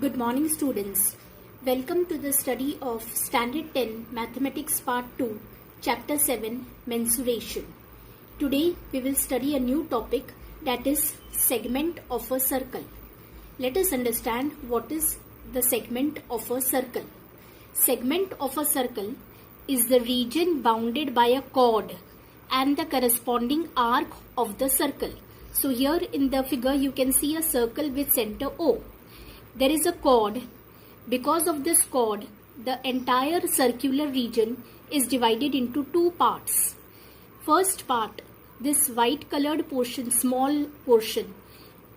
Good morning, students. Welcome to the study of Standard 10 Mathematics Part 2, Chapter 7, Mensuration. Today we will study a new topic, that is segment of a circle. Let us understand what is the segment of a circle. Segment of a circle is the region bounded by a chord and the corresponding arc of the circle. So here in the figure you can see a circle with center O. There is a chord. Because of this chord, the entire circular region is divided into two parts. First part, this white colored portion, small portion,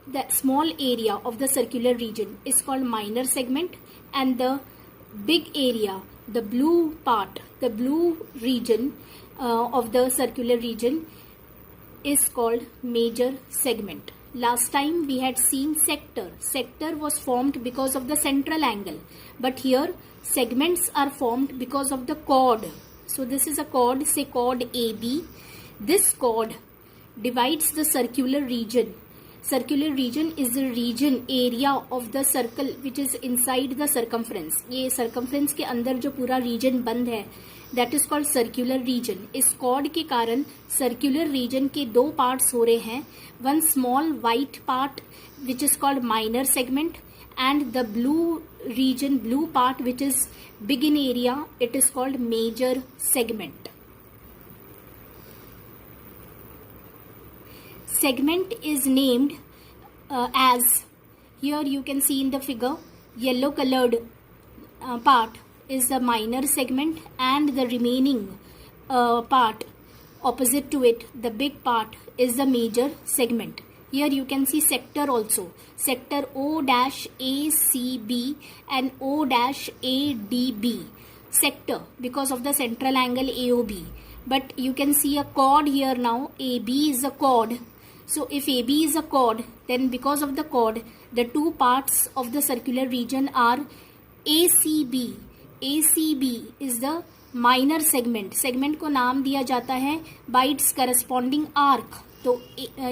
the small area of the circular region is called minor segment, and the big area, the blue part, the blue region of the circular region is called major segment. Last time we had seen sector. Sector was formed because of the central angle. But here segments are formed because of the chord. So this is a chord, say chord AB. This chord divides the circular region. Circular region is the region, area of the circle which is inside the circumference. ये circumference के अंदर जो पूरा region बंद है, that is called circular region. इस chord के कारण circular region के दो parts हो रहे हैं. One small white part which is called minor segment, and the blue region, blue part which is big in area, it is called major segment. Segment is named as, here you can see in the figure, yellow colored part is the minor segment, and the remaining part opposite to it, the big part, is the major segment. Here you can see sector also, sector O-ACB and O-ADB, sector because of the central angle AOB. But you can see a chord here now, AB is a chord. So if AB is a chord, then because of the chord, the two parts of the circular region are ACB. ACB is the minor segment. Segment को नाम दिया जाता है by its corresponding arc. तो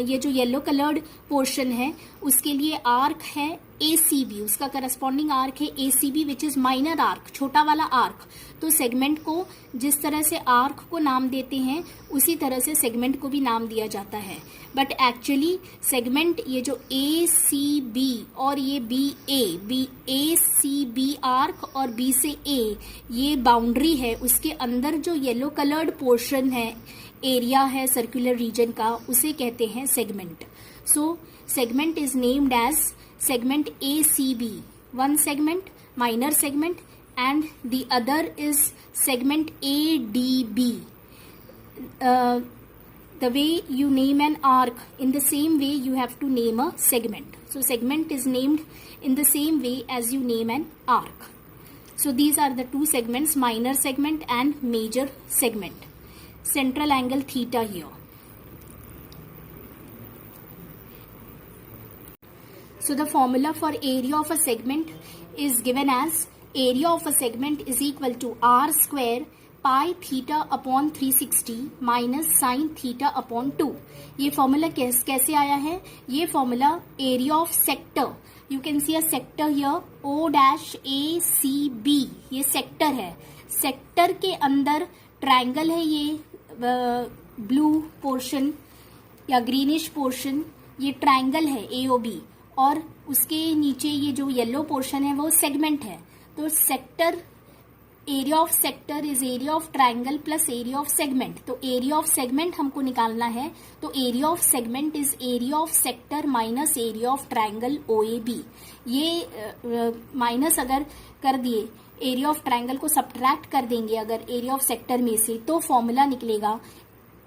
ये जो yellow coloured portion है उसके लिए आर्क है ACB, उसका करस्पॉन्डिंग आर्क है ACB which is minor arc, छोटा वाला आर्क. तो सेगमेंट को जिस तरह से आर्क को नाम देते हैं उसी तरह से सेगमेंट को भी नाम दिया जाता है. बट एक्चुअली सेगमेंट ये जो ACB और ये ACB आर्क और B से A ये बाउंड्री है, उसके अंदर जो येलो कलर्ड पोर्शन है, एरिया है सर्कुलर रीजन का, उसे कहते हैं segment. So segment is named as segment ACB, one segment, minor segment, and the other is segment ADB. The way you name an arc, in the same way you have to name a segment. So segment is named in the same way as you name an arc. So these are the two segments, minor segment and major segment. Central angle theta here. So the formula for area of a segment is given as area of a segment is equal to r square pi theta upon 360 minus sin theta upon 2. ये formula कैसे आया है? ये formula area of sector. You can see a sector here O-ACB. ये sector है. sector के अंदर triangle है, ये blue portion या greenish portion, ये triangle है AOB. और उसके नीचे ये जो येलो पोर्शन है वो सेगमेंट है. तो sector, area of sector is area of triangle plus area of segment. तो एरिया ऑफ सेगमेंट हमको निकालना है, तो area of segment is area of sector minus area of triangle OAB. ये माइनस अगर कर दिए, एरिया ऑफ ट्राइंगल को सब्ट्रैक्ट कर देंगे अगर एरिया ऑफ सेक्टर में से, तो फॉर्मूला निकलेगा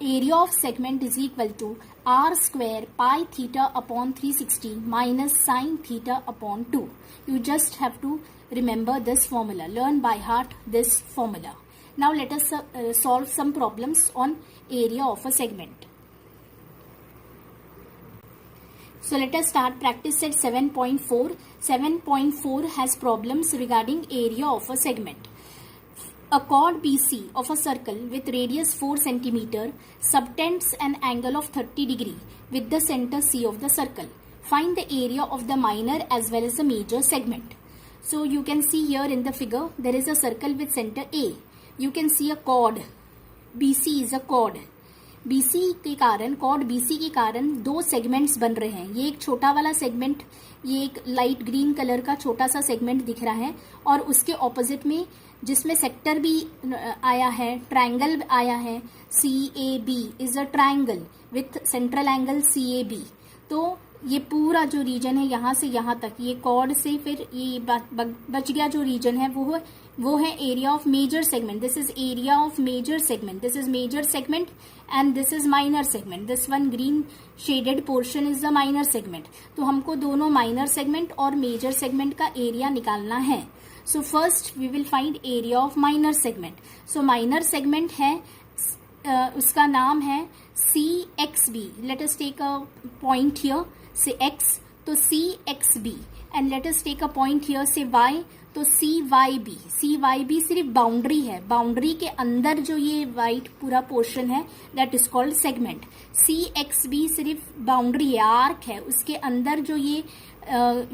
area of segment is equal to r square pi theta upon 360 minus sin theta upon 2. You just have to remember this formula. Learn by heart this formula. Now let us solve some problems on area of a segment. So let us start practice set 7.4. 7.4 has problems regarding area of a segment. A chord BC of a circle with radius 4 cm subtends an angle of 30 degree with the center C of the circle. Find the area of the minor as well as the major segment. So you can see here in the figure there is a circle with center A. You can see a chord. BC is a chord. BC के कारण, chord BC के कारण दो segments बन रहे हैं. ये एक छोटा वाला सेगमेंट, ये एक लाइट ग्रीन कलर का छोटा सा सेगमेंट दिख रहा है, और उसके ऑपोजिट में जिसमें सेक्टर भी आया है, ट्रायंगल आया है, CAB is a triangle with central angle CAB. तो ये पूरा जो रीजन है यहाँ से यहाँ तक, ये कॉर्ड से फिर ये बच गया जो रीजन है वो है area of major segment. This is area of major segment. This is major segment and this is minor segment. This one green shaded portion is the minor segment. तो हमको दोनों माइनर सेगमेंट और major segment का area निकालना है. So first we will find area of minor segment. So minor segment है, उसका नाम है CXB. Let us take a point here से X, तो CXB, and let us take a point here से Y, तो CYB. CYB सिर्फ boundary है, बाउंड्री के अंदर जो ये वाइट पूरा पोर्शन है that is called segment. CXB सिर्फ बाउंड्री है, आर्क है, उसके अंदर जो ये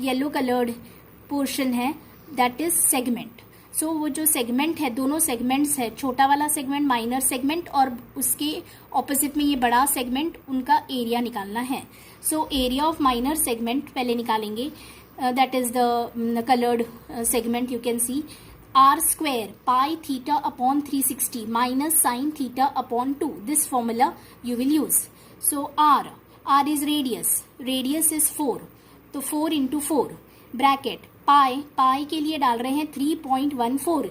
येलो कलर्ड पोर्शन है दैट इज सेगमेंट. सो वो जो सेगमेंट है, दोनों सेगमेंट्स है, छोटा वाला सेगमेंट माइनर सेगमेंट और उसके ऑपोजिट में ये बड़ा सेगमेंट, उनका एरिया निकालना है. So area of minor segment पहले निकालेंगे. That is the coloured segment. You can see r square pi theta upon 360 minus sin theta upon 2. This formula you will use. So r is radius is 4, तो 4 into 4 bracket पाई के लिए डाल रहे हैं 3.14.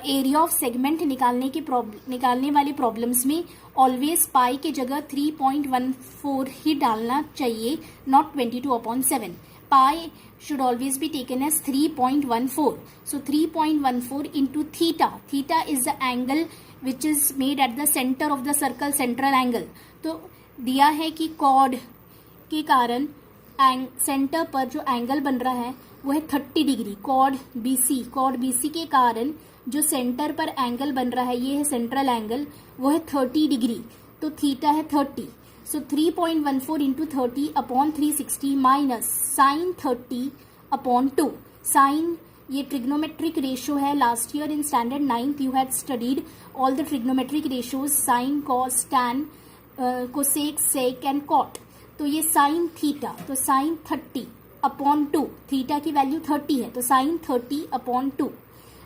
Area of segment निकालने वाले problems में always पाई के जगह 3.14 ही डालना चाहिए, not 22/7. Pi should always be taken as 3.14. So 3.14 into theta. Theta is the angle which is made at the center of the circle, central angle. तो दिया है कि कॉर्ड के कारण सेंटर पर जो एंगल बन रहा है वो है 30 डिग्री. कॉर्ड BC के कारण जो सेंटर पर एंगल बन रहा है, ये है सेंट्रल एंगल, वो है 30 डिग्री. तो थीटा है 30. So 3.14 into 30 upon 360 minus sin 30 upon 2. Sin ये trigonometric ratio है. Last year in standard 9th you had studied all the trigonometric ratios, sin, cos, tan, cosec, sec and cot. तो ये sin theta, तो sin 30 upon 2. Theta की value 30 है, तो sin 30 upon 2.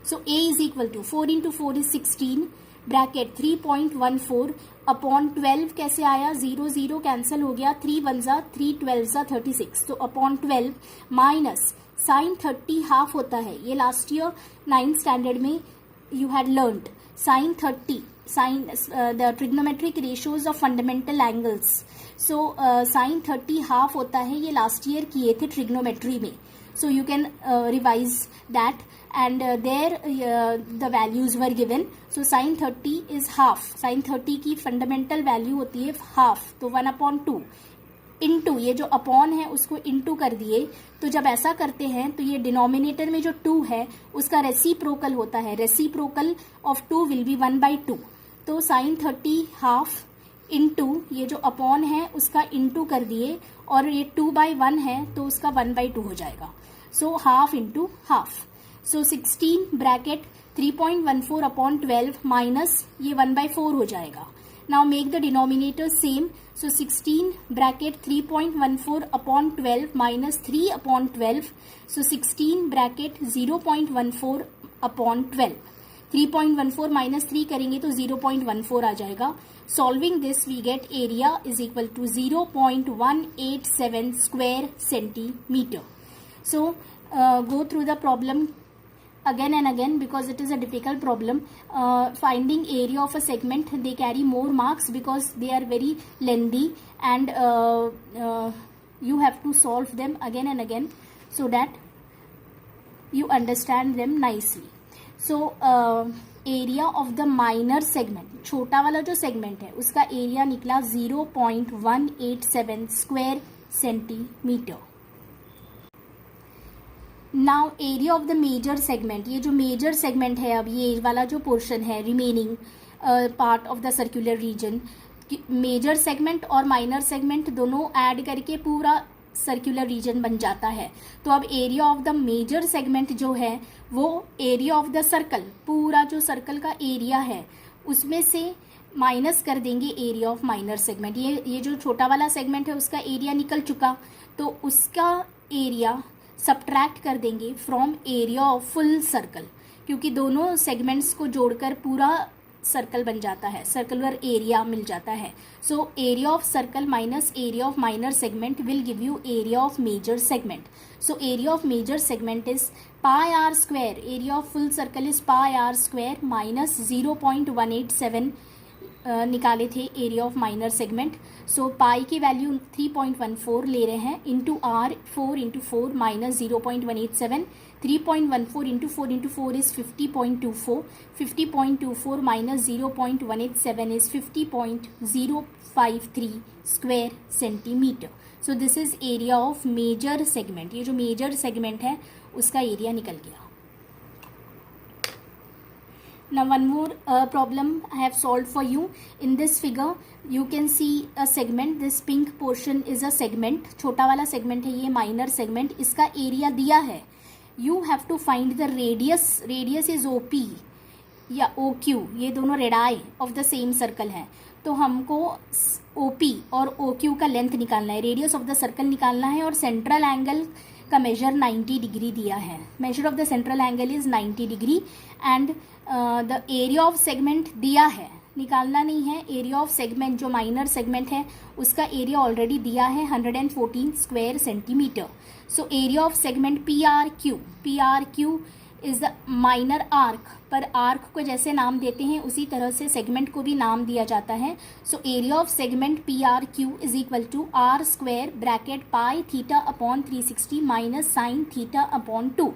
So A is equal to 4 into 4 is 16 bracket 3.14 upon 12 कैसे आया, 0 cancel हो गया, 3 1 जा 3 12 जा 36, तो अपॉन 12 माइनस साइन 30 हाफ होता है. ये लास्ट ईयर 9th स्टैंडर्ड में you had learned. Sine 30 sine the trigonometric ratios of fundamental angles. So sine 30 half होता है, ये लास्ट ईयर किए थे ट्रिग्नोमेट्री में. So you can revise that, and there the values were given. So sin 30 is half. Sin 30 की fundamental value होती है half, तो 1/2 इंटू ये जो अपॉन है उसको इंटू कर दिए. तो जब ऐसा करते हैं तो ये डिनोमिनेटर में जो 2 है उसका रेसिप्रोकल होता है. Reciprocal of 2 will be 1/2. तो sin 30 हाफ इंटू ये जो अपॉन है उसका इंटू कर दिए, और ये 2/1 है तो उसका 1/2 हो जाएगा. So half into half. So 16 bracket 3.14 upon 12 minus ये 1/4 हो जाएगा. Now make the denominator same. So 16 bracket 3.14 upon 12 minus 3 upon 12. So 16 bracket 0.14 upon 12. 3.14 minus 3 करेंगे तो 0.14 आ जाएगा. Solving this we get area is equal to 0.187 square centimetre. So go through the problem again and again because it is a difficult problem. Finding area of a segment, they carry more marks because they are very lengthy, and you have to solve them again and again so that you understand them nicely. So area of the minor segment, छोटा वाला जो segment है उसका area निकला 0.187 square centimetre. Now area of the major segment, ये जो major segment है, अब ये वाला जो पोर्शन है remaining part of the circular region, major segment और माइनर सेगमेंट दोनों ऐड करके पूरा सर्कुलर रीजन बन जाता है। तो अब area of the major segment जो है वो एरिया ऑफ द सर्कल, पूरा जो सर्कल का एरिया है उसमें से माइनस कर देंगे एरिया ऑफ माइनर सेगमेंट। ये जो छोटा वाला सेगमेंट है उसका एरिया निकल चुका, तो उसका एरिया सब्ट्रैक्ट कर देंगे from area of full circle, क्योंकि दोनों सेगमेंट्स को जोड़कर पूरा सर्कल बन जाता है, सर्कुलर एरिया मिल जाता है। So area of circle minus area of minor segment will give you area of major segment. So area of major segment is pi r square, area of full circle is pi r square minus 0.187 निकाले थे area of minor segment. So pi की value 3.14 ले रहे हैं, into r 4 into 4 minus 0.187, 3.14 into 4 into 4 is 50.24, 50.24 minus 0.187 is 50.053 square centimetre. So this is area of major segment. ये जो major segment है उसका एरिया निकल गया। Now one more problem I have solved for you. In this figure you can see a segment. This pink portion is a segment. छोटा वाला segment है ये, minor segment. इसका area दिया है. You have to find the radius. Radius is OP या OQ. ये दोनों radii of the same circle है. तो हमको OP और OQ का लेंथ निकालना है, रेडियस ऑफ द सर्कल निकालना है, और सेंट्रल एंगल का मेजर 90 डिग्री दिया है। Measure of the central angle is 90 degree and the area of segment दिया है, निकालना नहीं है। एरिया ऑफ सेगमेंट जो माइनर सेगमेंट है उसका एरिया ऑलरेडी दिया है 114 square centimetre. So area of segment PRQ, PRQ is the minor arc, पर आर्क को जैसे नाम देते हैं उसी तरह से सेगमेंट को भी नाम दिया जाता है। So area of segment PRQ is equal to r square bracket pi theta upon 360 minus sine theta upon 2।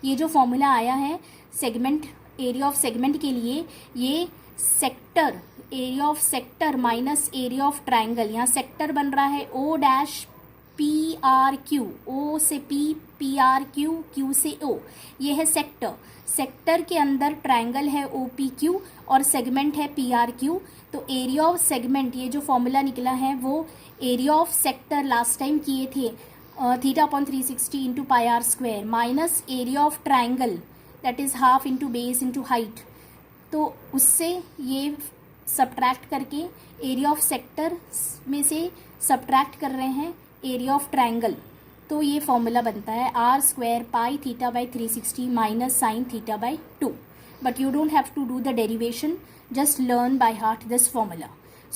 ये जो फॉर्मूला आया है सेगमेंट, एरिया ऑफ सेगमेंट के लिए, ये sector, area of sector minus area of triangle, यहाँ sector बन रहा है O डैश PRQ, O से P, PRQ, Q से O, ये है सेक्टर। सेक्टर के अंदर ट्राइंगल है OPQ और सेगमेंट है PRQ। तो एरिया ऑफ सेगमेंट, ये जो फॉर्मूला निकला है वो area of sector last time किए थे theta upon 360 into pi r square minus area of triangle that is half into base into height. तो उससे ये सब्ट्रैक्ट करके एरिया ऑफ सेक्टर में से सब्ट्रैक्ट कर रहे हैं एरिया ऑफ ट्राइंगल, तो ये फॉर्मूला बनता है r square pi theta by 360 minus sine theta by 2। But you don't have to do the derivation, just learn by heart this formula.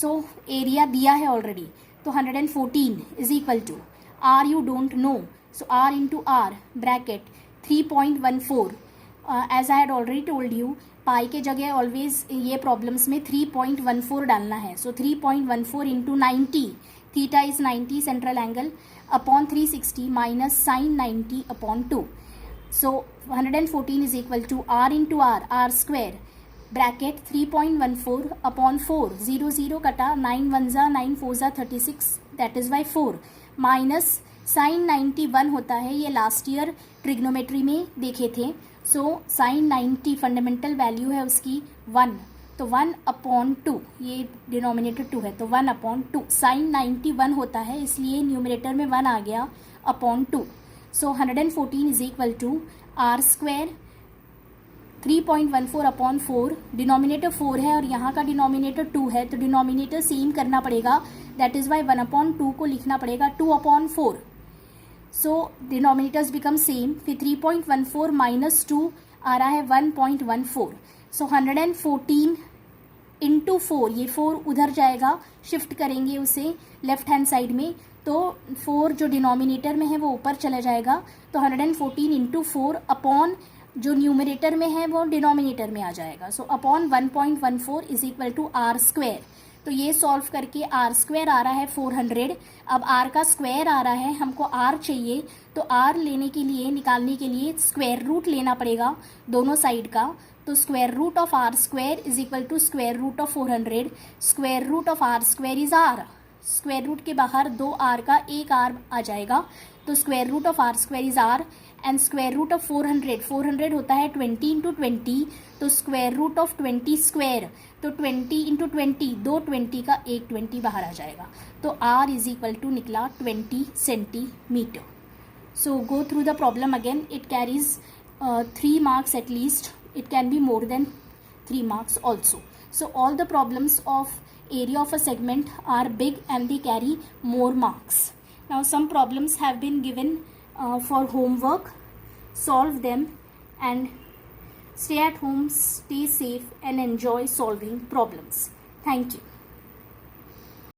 So area दिया है ऑलरेडी, तो 114 is equal to r you don't know, so r into r bracket 3.14। As I had already told you, pi के जगह always ये problems में 3.14 डालना है। So 3.14 into 90, theta is 90 central angle, upon 360 minus sine 90 upon 2। So 114 is equal to r into r square bracket 3.14 upon 4, 0 0 कटा, 9 1 जा 9 4 जा 36, that is by 4, minus sine 91 होता है, ये लास्ट ईयर ट्रिग्नोमेट्री में देखे थे। सो साइन 90 फंडामेंटल वैल्यू है उसकी 1, तो 1 अपॉन 2, ये डिनोमिनेटर 2 है तो 1 अपॉन 2, साइन 91 होता है इसलिए न्यूमरेटर में 1 आ गया upon 2। So 114 is equal to r square 3.14 upon 4, denominator 4 है और यहाँ का डिनोमिनेटर 2 है, तो डिनोमिनेटर सेम करना पड़ेगा, दैट इज वाई 1 अपॉन 2 को लिखना पड़ेगा 2 अपॉन 4। सो डिनोमिनेटर्स बिकम सेम, फिर 3.14 माइनस 2 आ रहा है 1.14। सो 114 इंटू 4, ये 4 उधर जाएगा, शिफ्ट करेंगे उसे लेफ्ट हैंड साइड में, तो 4 जो डिनोमिनेटर में है वो ऊपर चला जाएगा, तो 114 इंटू 4 अपॉन जो न्यूमरेटर में है वो डिनोमिनेटर में आ जाएगा। So upon 1.14 is equal to r square. तो ये सॉल्व करके आर स्क्वायर आ रहा है 400, अब आर का स्क्वायर आ रहा है, हमको आर चाहिए, तो आर लेने के लिए, निकालने के लिए स्क्वायर रूट लेना पड़ेगा दोनों साइड का। तो square root of r square is equal to square root of 400, square root of r square is r, square root के बाहर 2 आर का 1 आर आ जाएगा, तो square root of r square is r and square root of 400 होता है 20 into 20, तो square root of 20 square, तो 20 इंटू 20, दो 20 का एक 20 बाहर आ जाएगा, तो r इज इक्वल टू निकला 20 centimetre. So go through the problem again. It carries 3 marks at least. It can be more than 3 marks also. So all the problems of area of a segment are big and they carry more marks. Now some problems have been given for homework. Solve them and stay at home, stay safe and enjoy solving problems. Thank you.